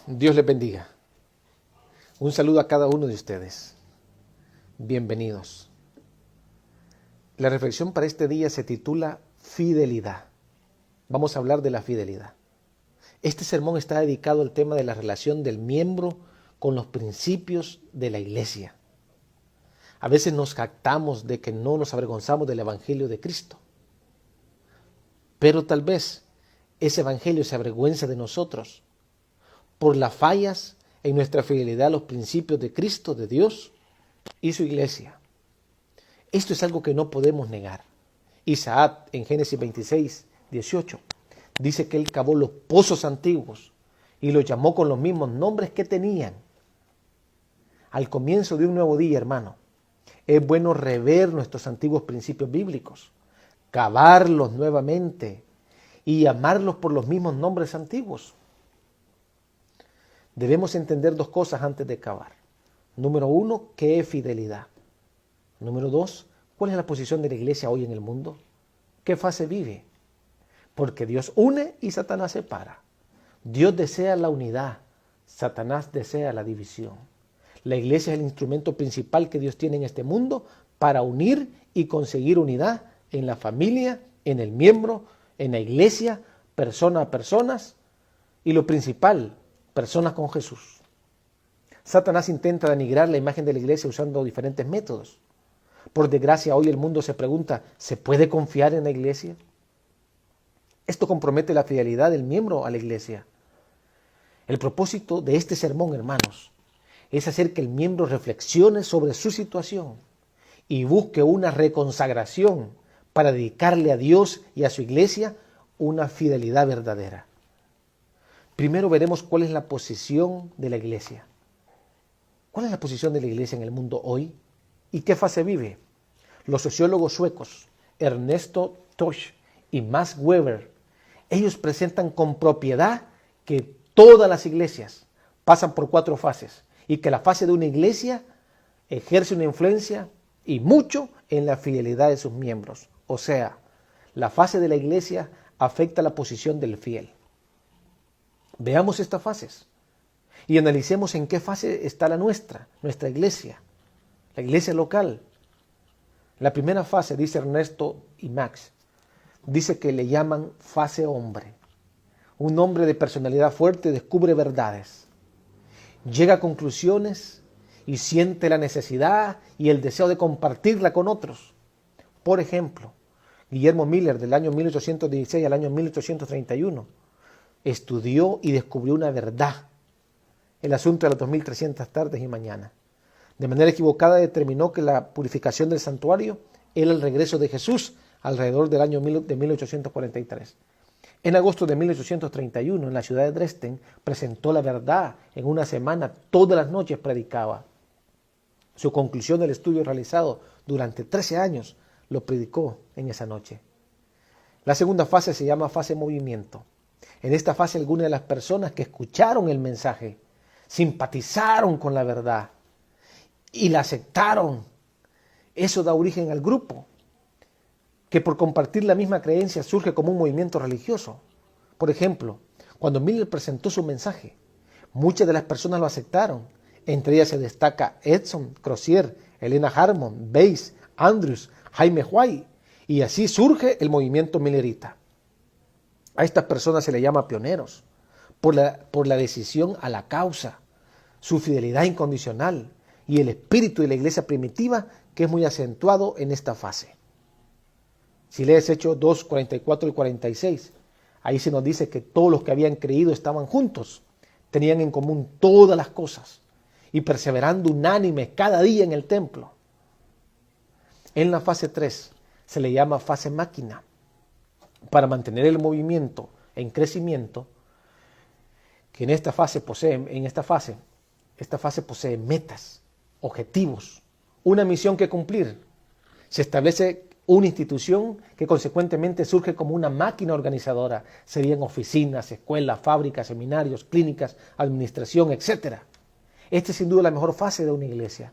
Dios les bendiga. Un saludo a cada uno de ustedes. Bienvenidos. La reflexión para este día se titula Fidelidad. Vamos a hablar de la fidelidad. Este sermón está dedicado al tema de la relación del miembro con los principios de la iglesia. A veces nos jactamos de que no nos avergonzamos del evangelio de Cristo. Pero tal vez ese evangelio se avergüenza de nosotros por las fallas en nuestra fidelidad a los principios de Cristo, de Dios y su iglesia. Esto es algo que no podemos negar. Isaac en Génesis 26, 18 dice que él cavó los pozos antiguos y los llamó con los mismos nombres que tenían. Al comienzo de un nuevo día, hermano, es bueno rever nuestros antiguos principios bíblicos, cavarlos nuevamente y llamarlos por los mismos nombres antiguos. Debemos entender dos cosas antes de cavar. Número uno, ¿qué es fidelidad? Número dos, ¿cuál es la posición de la iglesia hoy en el mundo? ¿Qué fase vive? Porque Dios une y Satanás separa. Dios desea la unidad, Satanás desea la división. La iglesia es el instrumento principal que Dios tiene en este mundo para unir y conseguir unidad en la familia, en el miembro, en la iglesia, persona a personas y lo principal, personas con Jesús. Satanás intenta denigrar la imagen de la iglesia usando diferentes métodos. Por desgracia, hoy el mundo se pregunta, ¿se puede confiar en la iglesia? Esto compromete la fidelidad del miembro a la iglesia. El propósito de este sermón, hermanos, es hacer que el miembro reflexione sobre su situación y busque una reconsagración para dedicarle a Dios y a su iglesia una fidelidad verdadera. Primero veremos cuál es la posición de la iglesia. ¿Cuál es la posición de la iglesia en el mundo hoy? ¿Y qué fase vive? Los sociólogos suecos, Ernesto Tosch y Max Weber, ellos presentan con propiedad que todas las iglesias pasan por 4 fases y que la fase de una iglesia ejerce una influencia y mucho en la fidelidad de sus miembros. O sea, la fase de la iglesia afecta la posición del fiel. Veamos estas fases y analicemos en qué fase está nuestra iglesia, la iglesia local. La primera fase, dice Ernesto y Max, dice que le llaman fase hombre. Un hombre de personalidad fuerte descubre verdades, llega a conclusiones y siente la necesidad y el deseo de compartirla con otros. Por ejemplo, Guillermo Miller, del año 1816 al año 1831, estudió y descubrió una verdad, el asunto de las 2300 tardes y mañanas. De manera equivocada determinó que la purificación del santuario era el regreso de Jesús alrededor del año de 1843. En agosto de 1831, en la ciudad de Dresden, presentó la verdad en una semana, todas las noches predicaba. Su conclusión del estudio realizado durante 13 años lo predicó en esa noche. La segunda fase se llama fase movimiento. En esta fase algunas de las personas que escucharon el mensaje simpatizaron con la verdad y la aceptaron. Eso da origen al grupo, que por compartir la misma creencia surge como un movimiento religioso. Por ejemplo, cuando Miller presentó su mensaje, muchas de las personas lo aceptaron. Entre ellas se destaca Edson, Crozier, Elena Harmon, Weiss, Andrews, Jaime White, y así surge el movimiento millerita. A estas personas se les llama pioneros por la decisión a la causa, su fidelidad incondicional y el espíritu de la iglesia primitiva que es muy acentuado en esta fase. Si lees Hechos 2, 44 y 46, ahí se nos dice que todos los que habían creído estaban juntos, tenían en común todas las cosas y perseverando unánimes cada día en el templo. En la fase 3 se le llama fase máquina. Para mantener el movimiento en crecimiento, que esta fase posee metas, objetivos, una misión que cumplir. Se establece una institución que consecuentemente surge como una máquina organizadora. Serían oficinas, escuelas, fábricas, seminarios, clínicas, administración, etc. Esta es sin duda la mejor fase de una iglesia,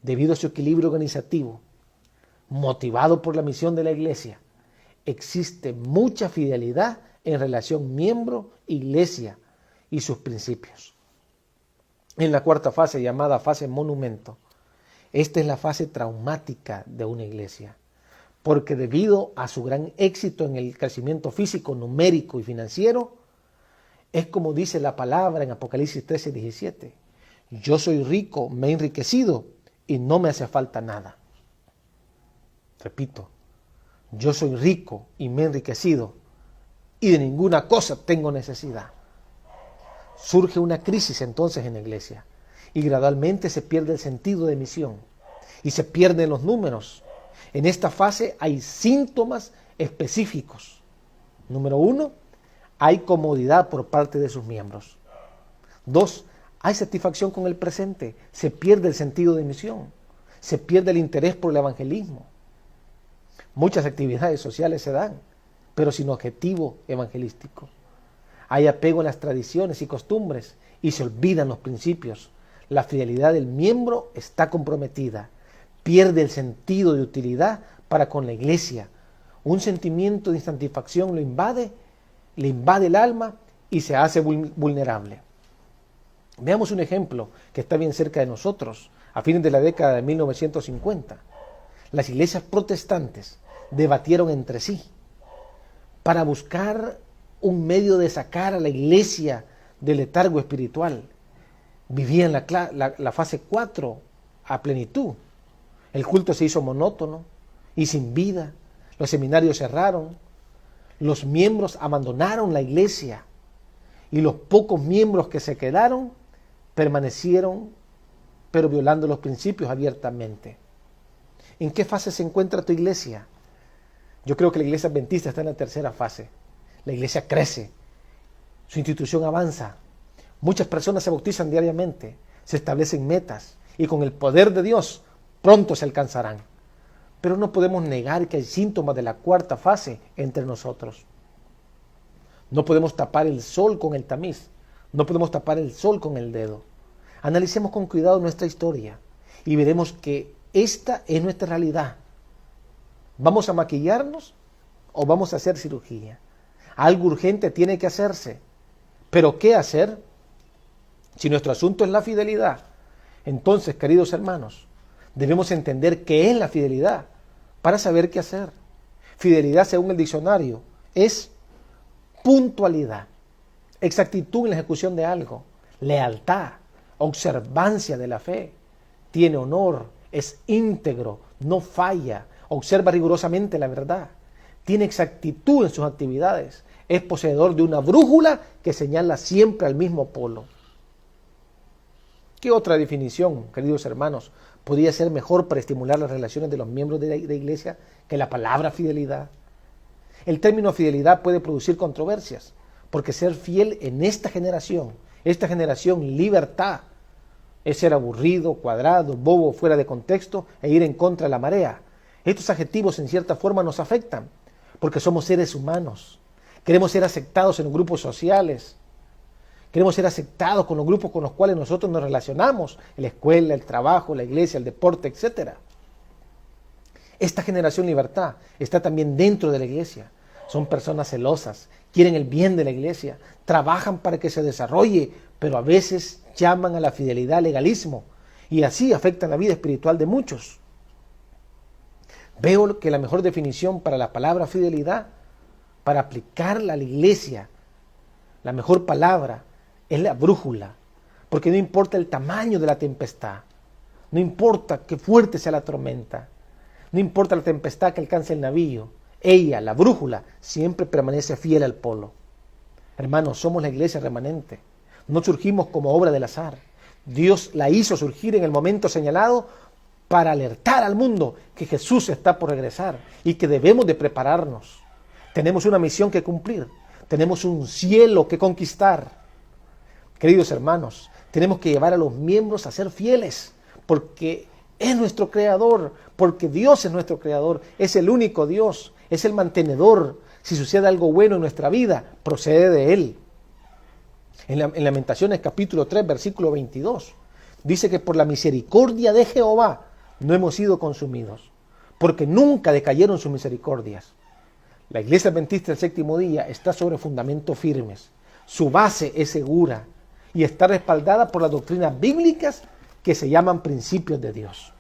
debido a su equilibrio organizativo. Motivado por la misión de la iglesia, existe mucha fidelidad en relación miembro-iglesia y sus principios. en la cuarta fase, llamada fase monumento. Esta es la fase traumática de una iglesia, porque debido a su gran éxito en el crecimiento físico, numérico y financiero, es como dice la palabra en Apocalipsis 13:17. Yo soy rico, me he enriquecido y no me hace falta nada. Repito, yo soy rico y me he enriquecido y de ninguna cosa tengo necesidad. Surge una crisis entonces en la iglesia y gradualmente se pierde el sentido de misión y se pierden los números. En esta fase hay síntomas específicos. Número 1, hay comodidad por parte de sus miembros. 2, hay satisfacción con el presente, se pierde el sentido de misión, se pierde el interés por el evangelismo. Muchas actividades sociales se dan, pero sin objetivo evangelístico. Hay apego en las tradiciones y costumbres y se olvidan los principios. La fidelidad del miembro está comprometida, pierde el sentido de utilidad para con la iglesia. Un sentimiento de insatisfacción le invade el alma y se hace vulnerable. Veamos un ejemplo que está bien cerca de nosotros. A fines de la década de 1950, las iglesias protestantes debatieron entre sí para buscar un medio de sacar a la iglesia del letargo espiritual. Vivían la fase 4 a plenitud. El culto se hizo monótono y sin vida. Los seminarios cerraron. Los miembros abandonaron la iglesia. Y los pocos miembros que se quedaron permanecieron, pero violando los principios abiertamente. ¿En qué fase se encuentra tu iglesia? Yo creo que la iglesia adventista está en la tercera fase. La iglesia crece, su institución avanza. Muchas personas se bautizan diariamente, se establecen metas y con el poder de Dios pronto se alcanzarán. Pero no podemos negar que hay síntomas de la cuarta fase entre nosotros. No podemos tapar el sol con el tamiz, no podemos tapar el sol con el dedo. Analicemos con cuidado nuestra historia y veremos que esta es nuestra realidad. ¿Vamos a maquillarnos o vamos a hacer cirugía? Algo urgente tiene que hacerse. ¿Pero qué hacer? Si nuestro asunto es la fidelidad, entonces, queridos hermanos, debemos entender qué es la fidelidad para saber qué hacer. Fidelidad, según el diccionario, es puntualidad, exactitud en la ejecución de algo, lealtad, observancia de la fe, tiene honor, es íntegro, no falla, observa rigurosamente la verdad, tiene exactitud en sus actividades, es poseedor de una brújula que señala siempre al mismo polo. ¿Qué otra definición, queridos hermanos, podría ser mejor para estimular las relaciones de los miembros de la iglesia que la palabra fidelidad? El término fidelidad puede producir controversias, porque ser fiel en esta generación libertad, es ser aburrido, cuadrado, bobo, fuera de contexto e ir en contra de la marea. Estos adjetivos en cierta forma nos afectan, porque somos seres humanos. Queremos ser aceptados en los grupos sociales. Queremos ser aceptados con los grupos con los cuales nosotros nos relacionamos, en la escuela, el trabajo, la iglesia, el deporte, etc. Esta generación libertad está también dentro de la iglesia. Son personas celosas, quieren el bien de la iglesia, trabajan para que se desarrolle, pero a veces llaman a la fidelidad legalismo y así afectan la vida espiritual de muchos. Veo que la mejor definición para la palabra fidelidad, para aplicarla a la iglesia, la mejor palabra es la brújula, porque no importa el tamaño de la tempestad, no importa qué fuerte sea la tormenta, no importa la tempestad que alcance el navío, ella, la brújula, siempre permanece fiel al polo. Hermanos, somos la iglesia remanente, no surgimos como obra del azar. Dios la hizo surgir en el momento señalado para alertar al mundo que Jesús está por regresar y que debemos de prepararnos. Tenemos una misión que cumplir, tenemos un cielo que conquistar. Queridos hermanos, tenemos que llevar a los miembros a ser fieles, porque es nuestro creador, porque Dios es nuestro creador, es el único Dios, es el mantenedor. Si sucede algo bueno en nuestra vida, procede de Él. En Lamentaciones capítulo 3, versículo 22, dice que por la misericordia de Jehová no hemos sido consumidos, porque nunca decayeron sus misericordias. La iglesia adventista del séptimo día está sobre fundamentos firmes, su base es segura, y está respaldada por las doctrinas bíblicas que se llaman principios de Dios.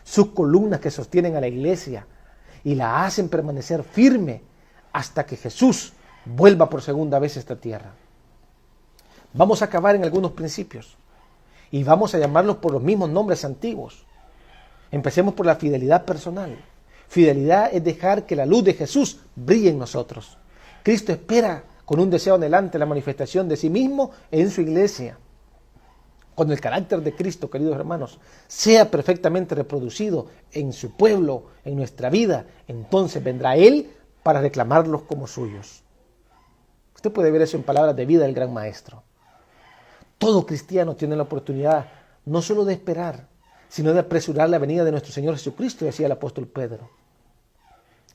Sus columnas que sostienen a la iglesia y la hacen permanecer firme hasta que Jesús vuelva por segunda vez a esta tierra. Vamos a acabar en algunos principios y vamos a llamarlos por los mismos nombres antiguos. Empecemos por la fidelidad personal. Fidelidad es dejar que la luz de Jesús brille en nosotros. Cristo espera con un deseo anhelante la manifestación de sí mismo en su iglesia. Cuando el carácter de Cristo, queridos hermanos, sea perfectamente reproducido en su pueblo, en nuestra vida, entonces vendrá Él para reclamarlos como suyos. Usted puede ver eso en palabras de vida del gran maestro. Todo cristiano tiene la oportunidad no solo de esperar, sino de apresurar la venida de nuestro Señor Jesucristo, decía el apóstol Pedro.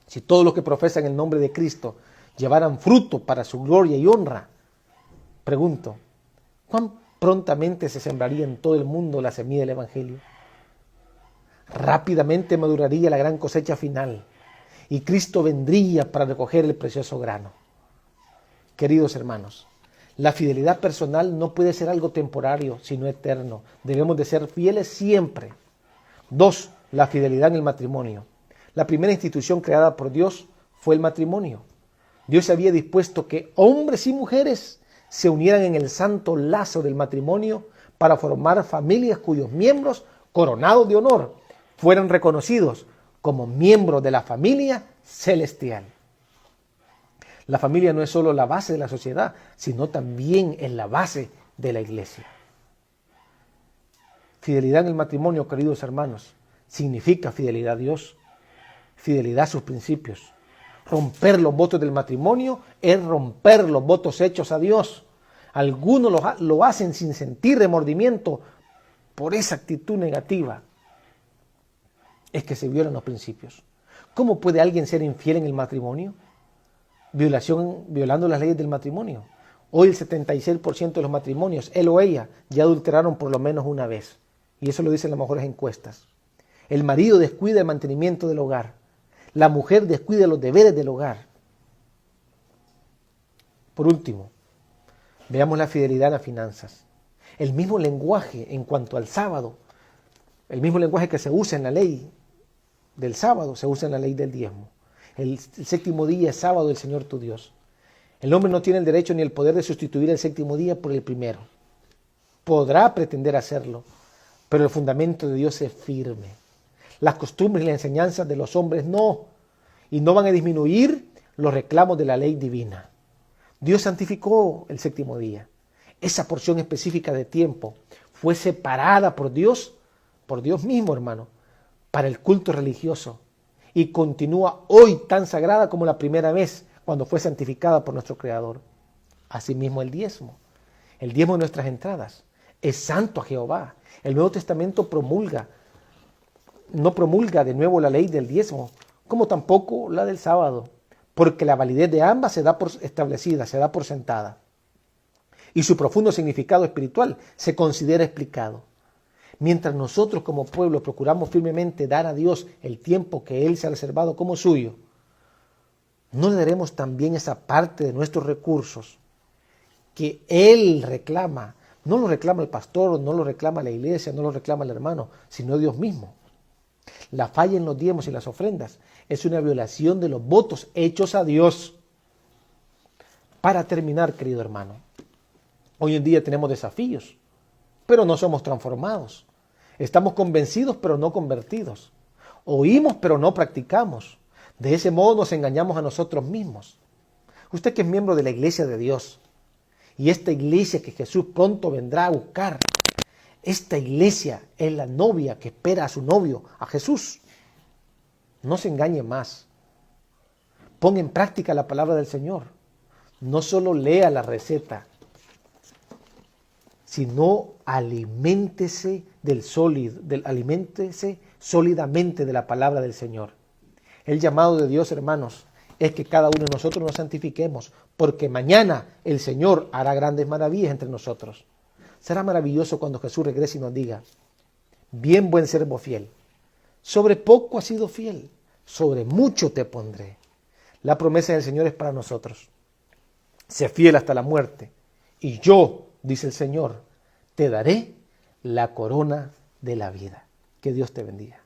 Si todos los que profesan el nombre de Cristo llevaran fruto para su gloria y honra, pregunto, ¿cuán prontamente se sembraría en todo el mundo la semilla del Evangelio? Rápidamente maduraría la gran cosecha final y Cristo vendría para recoger el precioso grano. Queridos hermanos, la fidelidad personal no puede ser algo temporario, sino eterno. Debemos de ser fieles siempre. 2. La fidelidad en el matrimonio. La primera institución creada por Dios fue el matrimonio. Dios había dispuesto que hombres y mujeres se unieran en el santo lazo del matrimonio para formar familias cuyos miembros, coronados de honor, fueran reconocidos como miembros de la familia celestial. La familia no es solo la base de la sociedad, sino también es la base de la iglesia. Fidelidad en el matrimonio, queridos hermanos, significa fidelidad a Dios, fidelidad a sus principios. Romper los votos del matrimonio es romper los votos hechos a Dios. Algunos lo hacen sin sentir remordimiento por esa actitud negativa. Es que se violan los principios. ¿Cómo puede alguien ser infiel en el matrimonio? Violando las leyes del matrimonio. Hoy el 76% de los matrimonios, él o ella, ya adulteraron por lo menos una vez. Y eso lo dicen las mejores encuestas. El marido descuida el mantenimiento del hogar. La mujer descuida los deberes del hogar. Por último, veamos la fidelidad en las finanzas. El mismo lenguaje en cuanto al sábado, el mismo lenguaje que se usa en la ley del sábado, se usa en la ley del diezmo. El séptimo día es sábado del Señor tu Dios. El hombre no tiene el derecho ni el poder de sustituir el séptimo día por el primero. Podrá pretender hacerlo, pero el fundamento de Dios es firme. Las costumbres y las enseñanzas de los hombres no, y no van a disminuir los reclamos de la ley divina. Dios santificó el séptimo día. Esa porción específica de tiempo fue separada por Dios mismo, hermano, para el culto religioso. Y continúa hoy tan sagrada como la primera vez cuando fue santificada por nuestro Creador. Asimismo el diezmo de nuestras entradas, es santo a Jehová. El Nuevo Testamento no promulga de nuevo la ley del diezmo, como tampoco la del sábado, porque la validez de ambas se da por establecida, se da por sentada. Y su profundo significado espiritual se considera explicado. Mientras nosotros como pueblo procuramos firmemente dar a Dios el tiempo que Él se ha reservado como suyo, ¿no le daremos también esa parte de nuestros recursos que Él reclama? No lo reclama el pastor, no lo reclama la iglesia, no lo reclama el hermano, sino Dios mismo. La falla en los diezmos y las ofrendas es una violación de los votos hechos a Dios. Para terminar, querido hermano, hoy en día tenemos desafíos, pero no somos transformados. Estamos convencidos, pero no convertidos. Oímos, pero no practicamos. De ese modo nos engañamos a nosotros mismos. Usted que es miembro de la iglesia de Dios, y esta iglesia que Jesús pronto vendrá a buscar, esta iglesia es la novia que espera a su novio, a Jesús. No se engañe más. Ponga en práctica la palabra del Señor. No solo lea la receta, sino aliméntese aliméntese sólidamente de la palabra del Señor. El llamado de Dios, hermanos, es que cada uno de nosotros nos santifiquemos, porque mañana el Señor hará grandes maravillas entre nosotros. Será maravilloso cuando Jesús regrese y nos diga: bien, buen siervo fiel, sobre poco has sido fiel, sobre mucho te pondré. La promesa del Señor es para nosotros: sé fiel hasta la muerte, y yo dice el Señor, te daré la corona de la vida. Que Dios te bendiga.